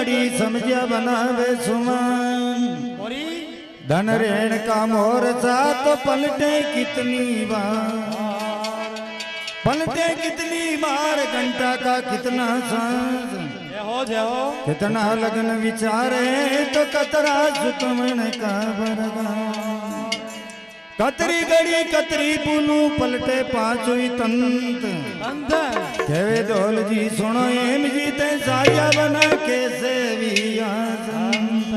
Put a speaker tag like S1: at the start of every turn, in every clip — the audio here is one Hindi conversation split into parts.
S1: गड़ी समझिया बनावे सुमन धन रेण का मोर सा तो पलटे कितनी बार घंटा का कितना सांस कितना लगन विचारे तो कतरा सुतमन का बरगा कतरी गड़ी कतरी पुलू पलटे पांचों तंत केवे दौल जी सुनो एम जी ते साया बना कैसे विया संत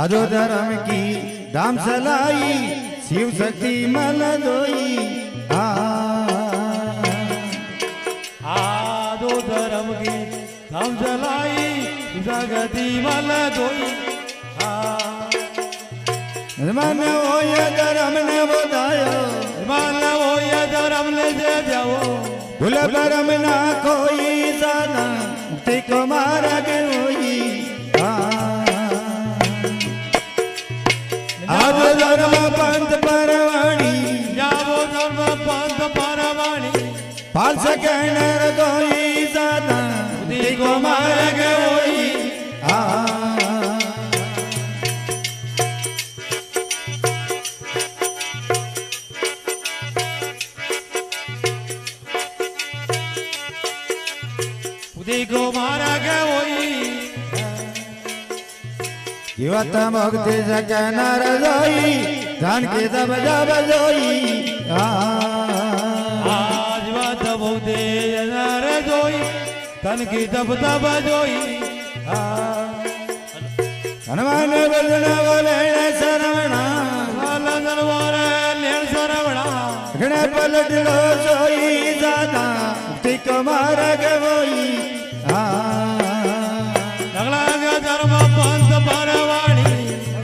S1: अधो धर्म की धाम सलाई शिव शक्ति मल दोई
S2: आधो धर्म की धाम सलाई जगती मल दोई
S1: मन वो ये धर्म ने बतायो
S2: मन वो ये धर्म ने दे जाओ
S1: भूल धर्म ना कोई साधा मुक्ति को मारा के होई अब धर्म पंथ परवाणी
S2: जावो धर्म पंथ परवाणी
S1: पाल सके नर कोई साधा मुक्ति को मारा के होई
S2: को मारा के होई
S1: जीवत मुक्ति सके नर जोई धन की सब जब जोई
S2: जीवत मुक्ति नर जोई धन की तब तब जोई
S1: हनुमान बजन बोले सरवणा
S2: लंदन वारे लेन सरवणा
S1: घणे पलट लो जोई दादा मुक्ति को मारा के होई
S2: धर्म पंथ परवाणी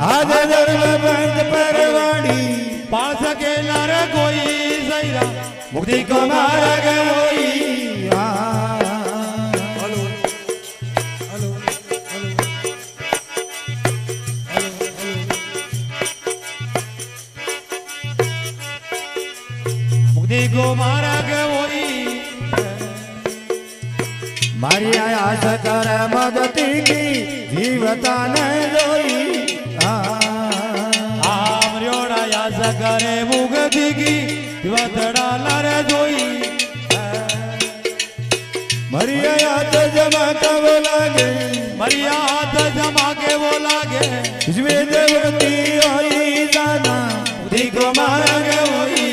S1: आज धर्म पंथ परवाणी
S2: पाल सके नर कोई सैरा
S1: मुक्ति को मारा के होई
S2: मुक्ति को मारा के होई
S1: मारी आयास कर मदती की जीवता न जोई
S2: आमरियोड़ा यास करे मुगती की जीवतड़ा लर जोई
S1: मरिया याद जमा का वो लागे
S2: मरिया हाथ जमा के वो लागे
S1: इसमें देवती होई दादा मुक्ति को मारा के होई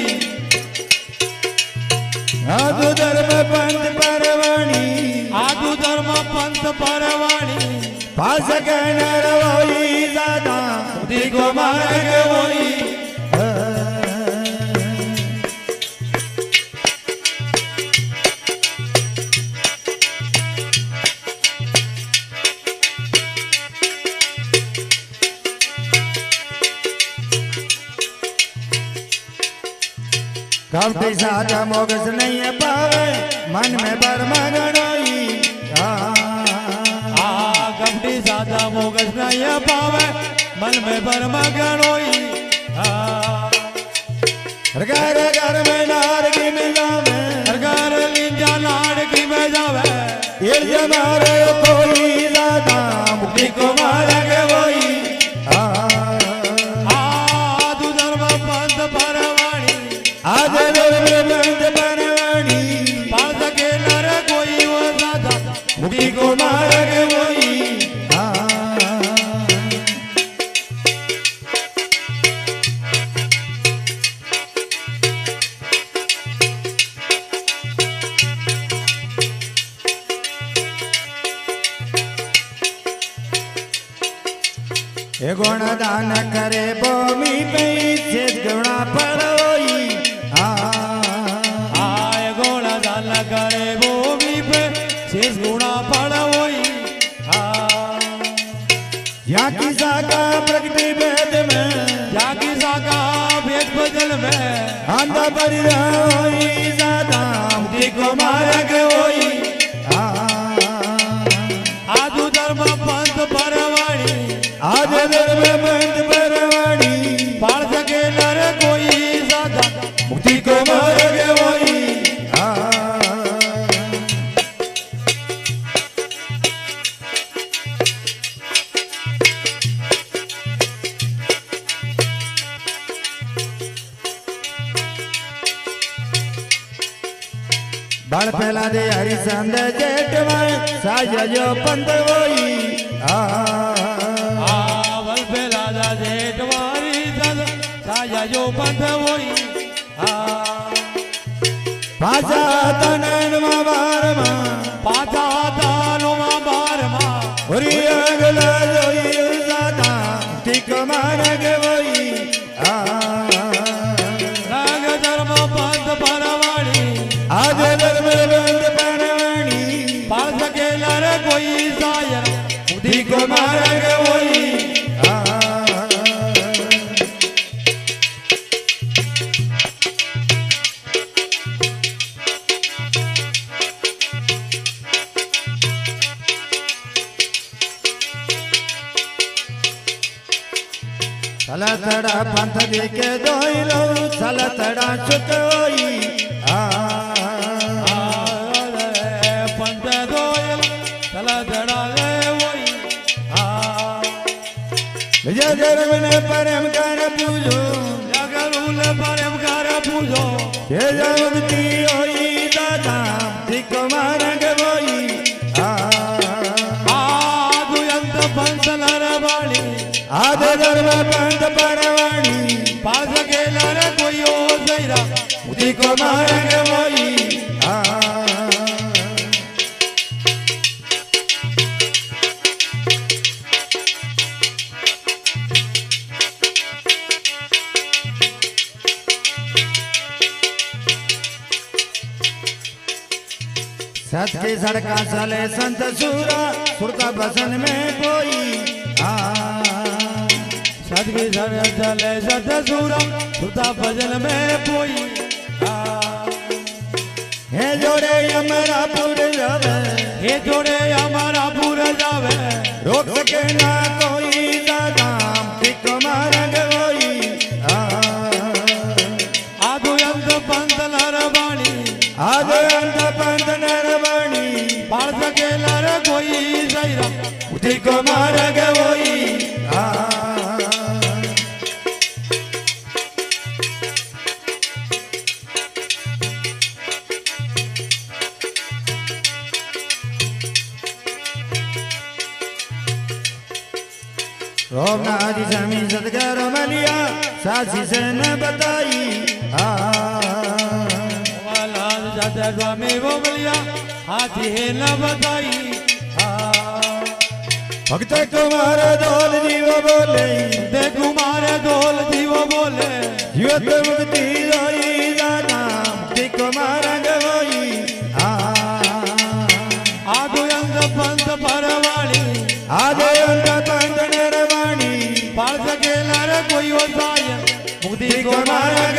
S1: आदु धर्म पंथ परवाणी
S2: आदु धर्म पंथ परवाणी
S1: पाल सके नर होई दादा मुक्ति को मारा के होई कपटी साजा मोगस नहीं पावे मन में बरमगनोई
S2: कपटी सादा मोगस नहीं पावे मन में बरमगनोई
S1: घर घर में नार की में जावे
S2: घर लिंजा नार की में जावे
S1: ये जमारे कोई दादा मुक्ति को मारा के होई
S2: आदु धर्म पंथ परवाणी
S1: आज धर्म पंथ परवाणी
S2: पाल सके नर कोई वो दादा
S1: मुक्ति को मारा के होई ये गुण दान करे भूमि पे गुणा पड़ोई
S2: गुण दान करे भूमि पे शेष गुणा पड़ोई
S1: या की साका प्रगति वेद में
S2: या की साका भेद बदल में
S1: आंधा परिरोई दादा मुक्ति को मारा के होई
S2: आदु धर्म पंथ परवाणी
S1: आज धर्म पंथ परवाणी
S2: पाल सके नर कोई साधा
S1: मुक्ति को मार्ग वही बाल पहला दे हरिचंद जेठवाय साजो पंत वही
S2: बल पहला दा जेठवारी सन साजो पंत वही
S1: पाचा तनन मा बार मा
S2: पाचा तानो मा बार मा
S1: ओरी अगला जोई सादा टिक मार्ग वही
S2: नाग धर्म पंत परवाणी
S1: आज धर्म बंद परवाणी
S2: पास केला रे कोई सायर
S1: उदी को मार्ग वही सलतड़ा पंथ देके दोइलो सलतड़ा चुकोई
S2: पंथ दोयल सलतड़ा ले वही
S1: विजय धर्म ने परम कर पूजो
S2: जगरूल परम कर पूजो
S1: ये जगती होई दादा धिक मार्ग वही
S2: आदुयंत पंथ लरवाणी
S1: आद धर्म पंथ परवाणी
S2: पास केला रे कोई ओ सैरा
S1: उदी को मार्ग वही सच की सड़का चले संत सूरा सुरता बसन में कोई
S2: सदगी सर चले सत सूरा सुता भजन में कोई
S1: हे जोड़े हमारा पुर जावे
S2: हे जोड़े हमारा पूरा जावे
S1: रोक सके ना कोई दादा टिक मार्ग वही
S2: आदुयंत पंथ लरवाणी
S1: आज अंत पंथ नरवाणी
S2: पाल सकेला रे कोई सैरा
S1: उदी को मार्ग वही रोम नादी जमी सदगर मलिया सासी से न बताई
S2: वालाद जाते स्वामी वो मिलिया हाथी है न बताई
S1: भक्त कुमार दौल जीव बोले
S2: दे कुमार दौल जीव बोले
S1: युवत मुक्ति जोई दादा टिक मार्ग वही
S2: आदुयंत पंथ परवाणी
S1: आज अंत पंथ नरवाणी
S2: पाल सकेला रे कोई ओ साय मुक्ति
S1: टिक
S2: को
S1: मार्ग